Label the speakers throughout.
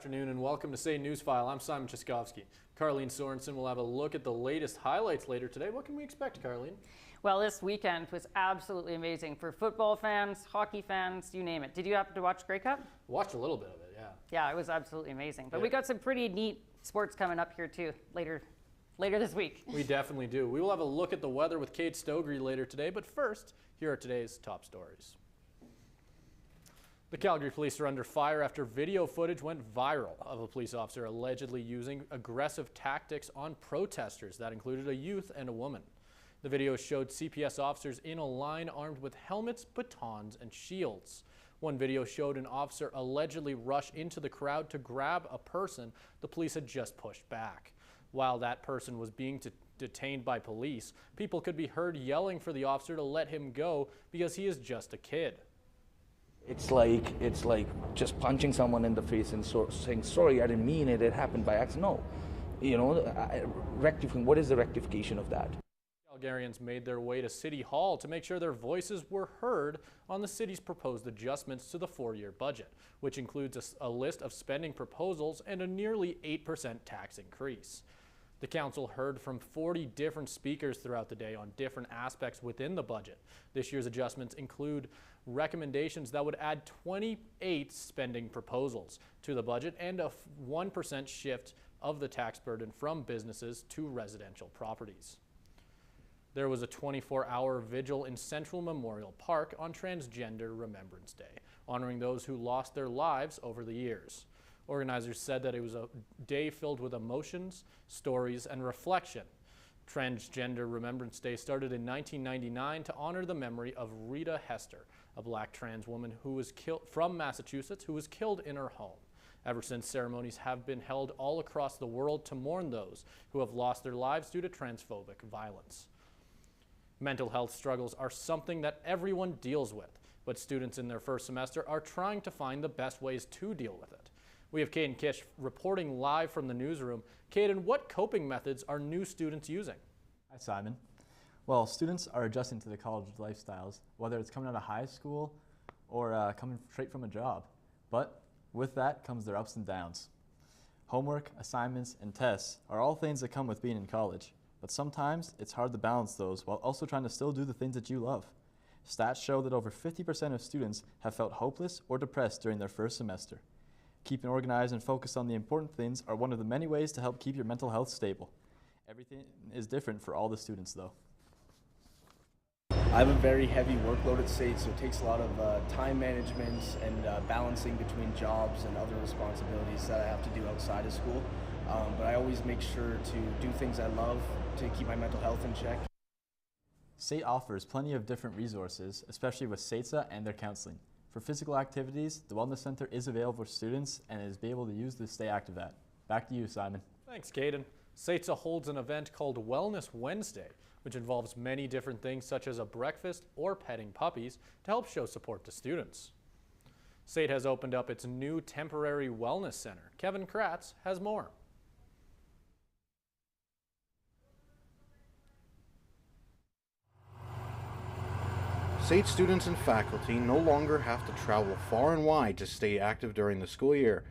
Speaker 1: afternoon and welcome to SAIT Newsfile. I'm Simon Chaskovsky. Carlene Sorensen will have a look at the latest highlights later today. What can we expect, Carlene?
Speaker 2: Well, this weekend was absolutely amazing for football fans, hockey fans, you name it. Did you happen to watch Grey Cup?
Speaker 1: Watched a little bit of it, yeah.
Speaker 2: Yeah, it was absolutely amazing. But we got some pretty neat sports coming up here too later this week.
Speaker 1: We definitely do. We will have a look at the weather with Kate Stogre later today, but first, here are today's top stories. The Calgary police are under fire after video footage went viral of a police officer allegedly using aggressive tactics on protesters that included a youth and a woman. The video showed CPS officers in a line armed with helmets, batons, and shields. One video showed an officer allegedly rush into the crowd to grab a person the police had just pushed back. While that person was being detained by police, people could be heard yelling for the officer to let him go because he is just a kid.
Speaker 3: It's like just punching someone in the face and saying, sorry, I didn't mean it, it happened by accident. No, rectifying, what is the rectification of that?
Speaker 1: Calgarians made their way to City Hall to make sure their voices were heard on the city's proposed adjustments to the four-year budget, which includes a list of spending proposals and a nearly 8% tax increase. The council heard from 40 different speakers throughout the day on different aspects within the budget. This year's adjustments include recommendations that would add 28 spending proposals to the budget and a 1% shift of the tax burden from businesses to residential properties. There was a 24-hour vigil in Central Memorial Park on Transgender Remembrance Day, honoring those who lost their lives over the years. Organizers said that it was a day filled with emotions, stories, and reflection. Transgender Remembrance Day started in 1999 to honor the memory of Rita Hester, a black trans woman who was killed from Massachusetts who was killed in her home. Ever since, ceremonies have been held all across the world to mourn those who have lost their lives due to transphobic violence. Mental health struggles are something that everyone deals with, but students in their first semester are trying to find the best ways to deal with it. We have Caden Kish reporting live from the newsroom. Caden, what coping methods are new students using?
Speaker 4: Hi, Simon. Well, students are adjusting to the college lifestyles, whether it's coming out of high school or coming straight from a job. But with that comes their ups and downs. Homework, assignments, and tests are all things that come with being in college. But sometimes it's hard to balance those while also trying to still do the things that you love. Stats show that over 50% of students have felt hopeless or depressed during their first semester. Keeping organized and focused on the important things are one of the many ways to help keep your mental health stable. Everything is different for all the students, though.
Speaker 5: I have a very heavy workload at SAIT, so it takes a lot of time management and balancing between jobs and other responsibilities that I have to do outside of school. But I always make sure to do things I love to keep my mental health in check.
Speaker 4: SAIT offers plenty of different resources, especially with SAITSA and their counseling. For physical activities, the Wellness Center is available for students and is able to use to stay active at. Back to you, Simon.
Speaker 1: Thanks, Caden. SAITSA holds an event called Wellness Wednesday, which involves many different things such as a breakfast or petting puppies to help show support to students. SAIT has opened up its new temporary wellness center. Kevin Kratz has more.
Speaker 6: SAIT students and faculty no longer have to travel far and wide to stay active during the school year.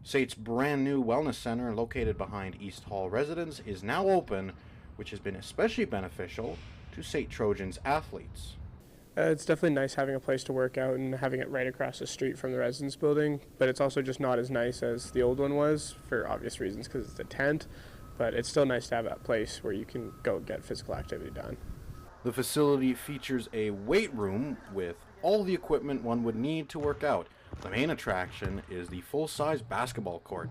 Speaker 6: SAIT's brand new wellness center located behind East Hall residence is now open, which has been especially beneficial to SAIT Trojans athletes.
Speaker 7: It's definitely nice having a place to work out and having it right across the street from the residence building, but it's also just not as nice as the old one was for obvious reasons because it's a tent, but it's still nice to have that place where you can go get physical activity done.
Speaker 6: The facility features a weight room with all the equipment one would need to work out. The main attraction is the full-size basketball court.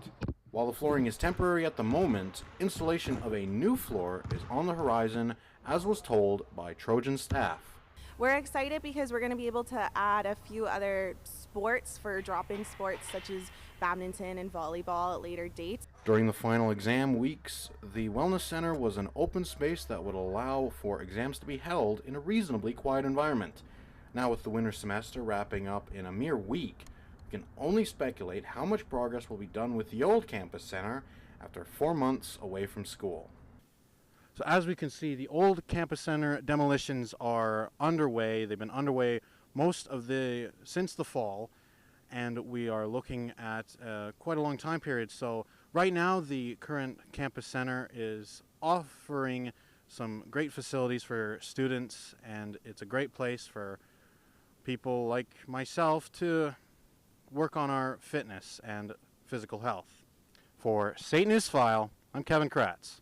Speaker 6: While the flooring is temporary at the moment, installation of a new floor is on the horizon, as was told by Trojan staff.
Speaker 8: We're excited because we're going to be able to add a few other sports for drop-in sports such as badminton and volleyball at later dates.
Speaker 6: During the final exam weeks, the Wellness Center was an open space that would allow for exams to be held in a reasonably quiet environment. Now with the winter semester wrapping up in a mere week, we can only speculate how much progress will be done with the old campus center after 4 months away from school. So as we can see, the old campus center demolitions are underway. They've been underway since the fall. and we are looking at quite a long time period. So right now, the current campus center is offering some great facilities for students, and it's a great place for people like myself to work on our fitness and physical health. For SAIT Newsfile, I'm Kevin Kratz.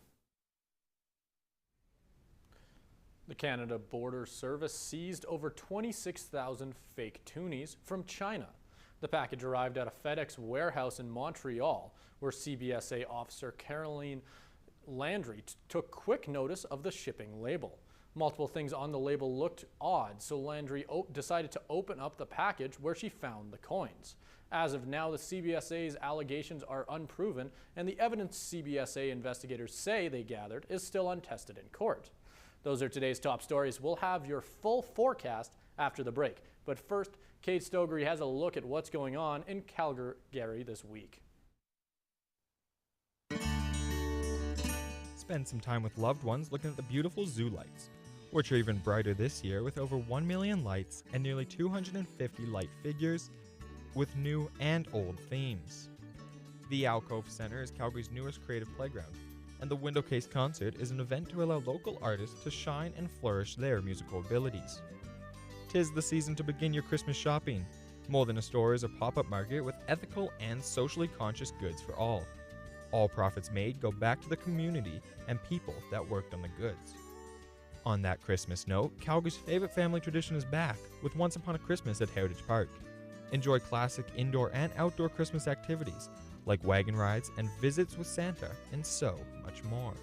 Speaker 1: The Canada Border Service seized over 26,000 fake toonies from China. The package arrived at a FedEx warehouse in Montreal, where CBSA officer Caroline Landry took quick notice of the shipping label. Multiple things on the label looked odd, so Landry decided to open up the package, where she found the coins. As of now, the CBSA's allegations are unproven, and the evidence CBSA investigators say they gathered is still untested in court. Those are today's top stories. We'll have your full forecast after the break. But first, Kate Stogary has a look at what's going on in Calgary this week.
Speaker 9: Spend some time with loved ones looking at the beautiful zoo lights, which are even brighter this year with over 1 million lights and nearly 250 light figures with new and old themes. The Alcove Center is Calgary's newest creative playground, and the Window Case Concert is an event to allow local artists to shine and flourish their musical abilities. 'Tis the season to begin your Christmas shopping. More Than a Store is a pop-up market with ethical and socially conscious goods for all. All profits made go back to the community and people that worked on the goods. On that Christmas note, Calgary's favorite family tradition is back with Once Upon a Christmas at Heritage Park. Enjoy classic indoor and outdoor Christmas activities like wagon rides and visits with Santa, and so much more.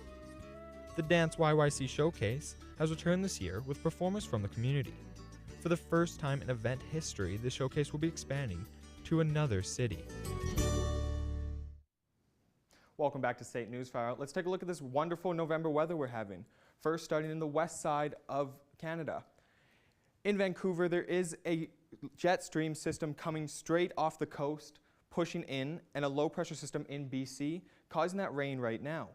Speaker 9: The Dance YYC Showcase has returned this year with performers from the community. For the first time in event history, the showcase will be expanding to another city.
Speaker 10: Welcome back to SAIT Newsfile. Let's take a look at this wonderful November weather we're having. First, starting in the west side of Canada. In Vancouver, there is a jet stream system coming straight off the coast, pushing in, and a low pressure system in BC, causing that rain right now.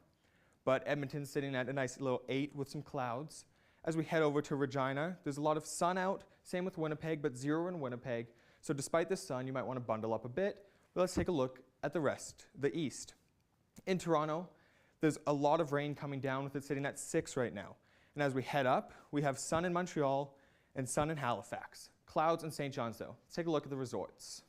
Speaker 10: But Edmonton's sitting at a nice little 8 with some clouds. As we head over to Regina, there's a lot of sun out, same with Winnipeg, but 0 in Winnipeg. So despite the sun, you might want to bundle up a bit. But let's take a look at the rest, the east. In Toronto, there's a lot of rain coming down with it sitting at 6 right now. And as we head up, we have sun in Montreal and sun in Halifax. Clouds in St. John's though. Let's take a look at the resorts.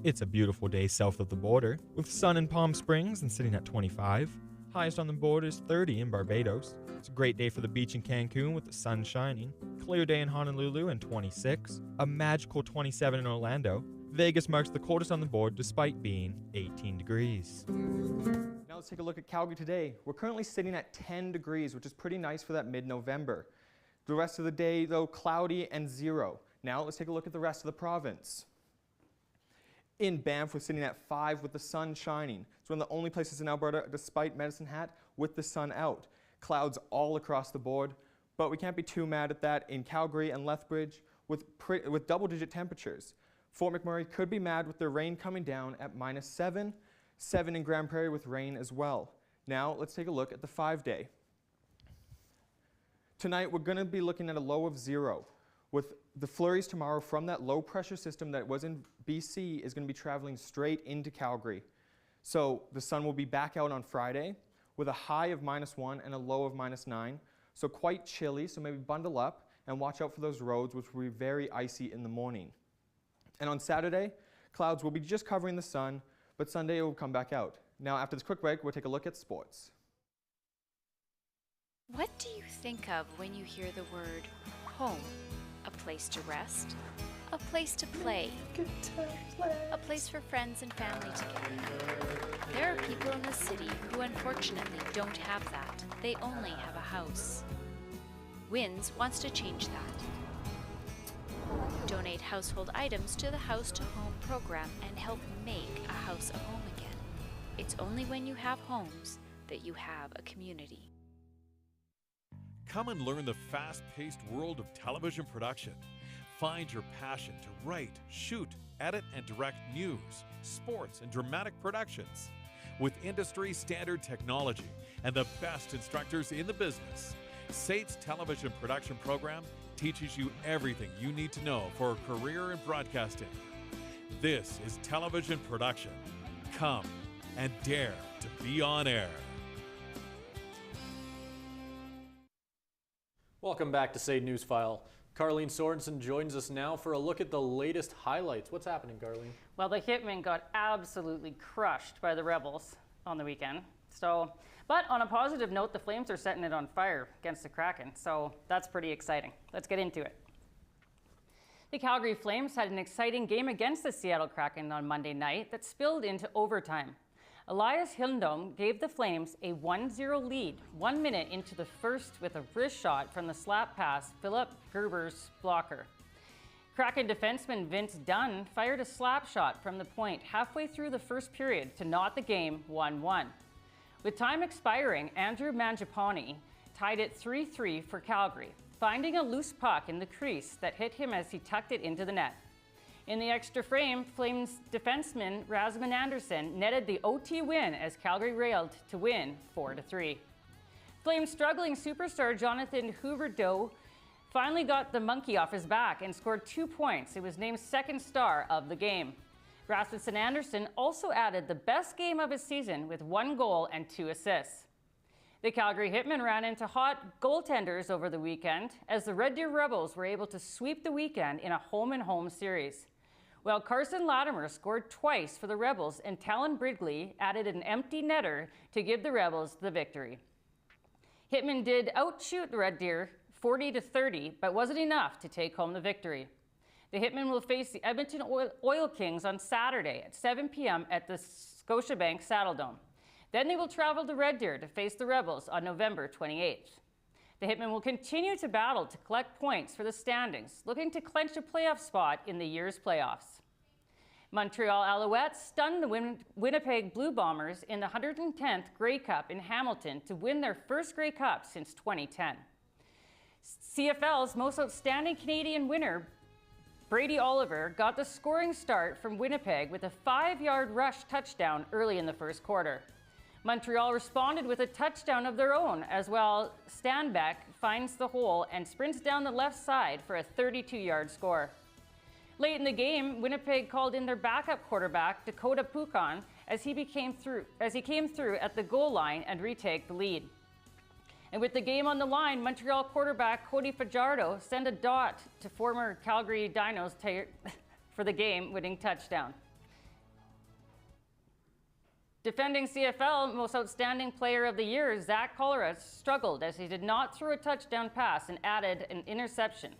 Speaker 9: It's a beautiful day south of the border, with sun in Palm Springs and sitting at 25. Highest on the border is 30 in Barbados. It's a great day for the beach in Cancun with the sun shining. Clear day in Honolulu and 26. A magical 27 in Orlando. Vegas marks the coldest on the board despite being 18 degrees.
Speaker 10: Now let's take a look at Calgary today. We're currently sitting at 10 degrees, which is pretty nice for that mid-November. The rest of the day, though, cloudy and 0. Now let's take a look at the rest of the province. In Banff, we're sitting at 5 with the sun shining. It's one of the only places in Alberta, despite Medicine Hat, with the sun out. Clouds all across the board, but we can't be too mad at that in Calgary and Lethbridge with double-digit temperatures. Fort McMurray could be mad with their rain coming down at -7, 7 in Grand Prairie with rain as well. Now let's take a look at the 5-day. Tonight we're going to be looking at a low of 0. With the flurries tomorrow from that low pressure system that was in BC is going to be traveling straight into Calgary. So the sun will be back out on Friday with a high of -1 and a low of -9. So quite chilly, so maybe bundle up and watch out for those roads, which will be very icy in the morning. And on Saturday, clouds will be just covering the sun, but Sunday it will come back out. Now after this quick break, we'll take a look at sports.
Speaker 11: What do you think of when you hear the word home? A place to rest, a place to play, a place for friends and family to gather. There are people in the city who unfortunately don't have that. They only have a house. WINS wants to change that. Donate household items to the House to Home program and help make a house a home again. It's only when you have homes that you have a community.
Speaker 12: Come and learn the fast-paced world of television production. Find your passion to write, shoot, edit, and direct news, sports, and dramatic productions. With industry-standard technology and the best instructors in the business, SAIT's television production program teaches you everything you need to know for a career in broadcasting. This is television production. Come and dare to be on air.
Speaker 1: Welcome back to SAIT Newsfile. Carlene Sorensen joins us now for a look at the latest highlights. What's happening, Carlene?
Speaker 2: Well, the Hitmen got absolutely crushed by the Rebels on the weekend. But on a positive note, the Flames are setting it on fire against the Kraken, so that's pretty exciting. Let's get into it. The Calgary Flames had an exciting game against the Seattle Kraken on Monday night that spilled into overtime. Elias Hildom gave the Flames a 1-0 lead 1 minute into the first with a wrist shot from the slap pass Philip Gerber's blocker. Kraken defenseman Vince Dunn fired a slap shot from the point halfway through the first period to knot the game 1-1. With time expiring, Andrew Mangiapane tied it 3-3 for Calgary, finding a loose puck in the crease that hit him as he tucked it into the net. In the extra frame, Flames defenseman Rasmus Andersson netted the OT win as Calgary railed to win 4-3. Flames struggling superstar Jonathan Huberdeau finally got the monkey off his back and scored 2 points. He was named second star of the game. Rasmus Andersson also added the best game of his season with 1 goal and 2 assists. The Calgary Hitmen ran into hot goaltenders over the weekend as the Red Deer Rebels were able to sweep the weekend in a home-and-home series. While Carson Latimer scored twice for the Rebels and Talon Brigley added an empty netter to give the Rebels the victory. Hitmen did outshoot the Red Deer 40-30, but wasn't enough to take home the victory. The Hitmen will face the Edmonton Oil Kings on Saturday at 7 p.m. at the Scotiabank Saddledome. Then they will travel to Red Deer to face the Rebels on November 28th. The Hitmen will continue to battle to collect points for the standings, looking to clinch a playoff spot in the year's playoffs. Montreal Alouettes stunned the Winnipeg Blue Bombers in the 110th Grey Cup in Hamilton to win their first Grey Cup since 2010. CFL's most outstanding Canadian winner, Brady Oliver, got the scoring start from Winnipeg with a 5-yard rush touchdown early in the first quarter. Montreal responded with a touchdown of their own as well. Stanbeck finds the hole and sprints down the left side for a 32-yard score. Late in the game, Winnipeg called in their backup quarterback, Dakota Pucon, as he came through at the goal line and retake the lead. And with the game on the line, Montreal quarterback Cody Fajardo sent a dot to former Calgary Dinos for the game-winning touchdown. Defending CFL Most Outstanding Player of the Year, Zach Collaros struggled as he did not throw a touchdown pass and added an interception.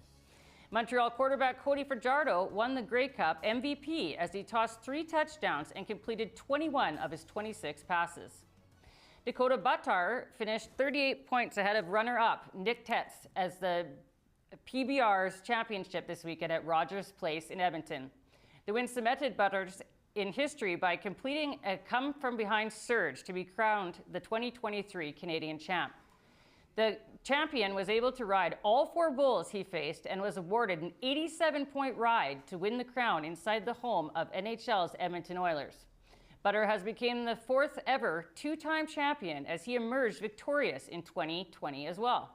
Speaker 2: Montreal quarterback Cody Fajardo won the Grey Cup MVP as he tossed 3 touchdowns and completed 21 of his 26 passes. Dakota Buttar finished 38 points ahead of runner-up Nick Tetz as the PBR's championship this weekend at Rogers Place in Edmonton. The win cemented Buttar's in history by completing a come-from-behind surge to be crowned the 2023 Canadian champ. The champion was able to ride all 4 bulls he faced and was awarded an 87-point ride to win the crown inside the home of NHL's Edmonton Oilers. Buttar has become the 4th ever 2-time champion as he emerged victorious in 2020 as well.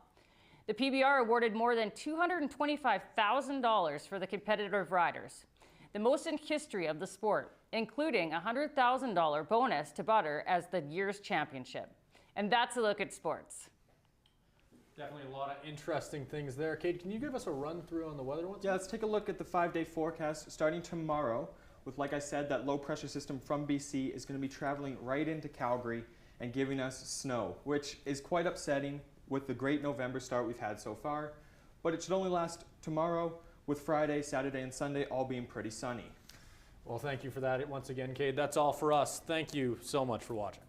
Speaker 2: The PBR awarded more than $225,000 for the competitive riders, the most in history of the sport, including a $100,000 bonus to Buttar as the year's championship. And that's a look at sports.
Speaker 1: Definitely a lot of interesting things there. Kate, can you give us a run through on the weather once?
Speaker 10: Yeah, let's take a look at the 5-day forecast starting tomorrow with, like I said, that low pressure system from BC is going to be traveling right into Calgary and giving us snow, which is quite upsetting with the great November start we've had so far. But it should only last tomorrow, with Friday, Saturday, and Sunday all being pretty sunny.
Speaker 1: Well, thank you for that once again, Cade. That's all for us. Thank you so much for watching.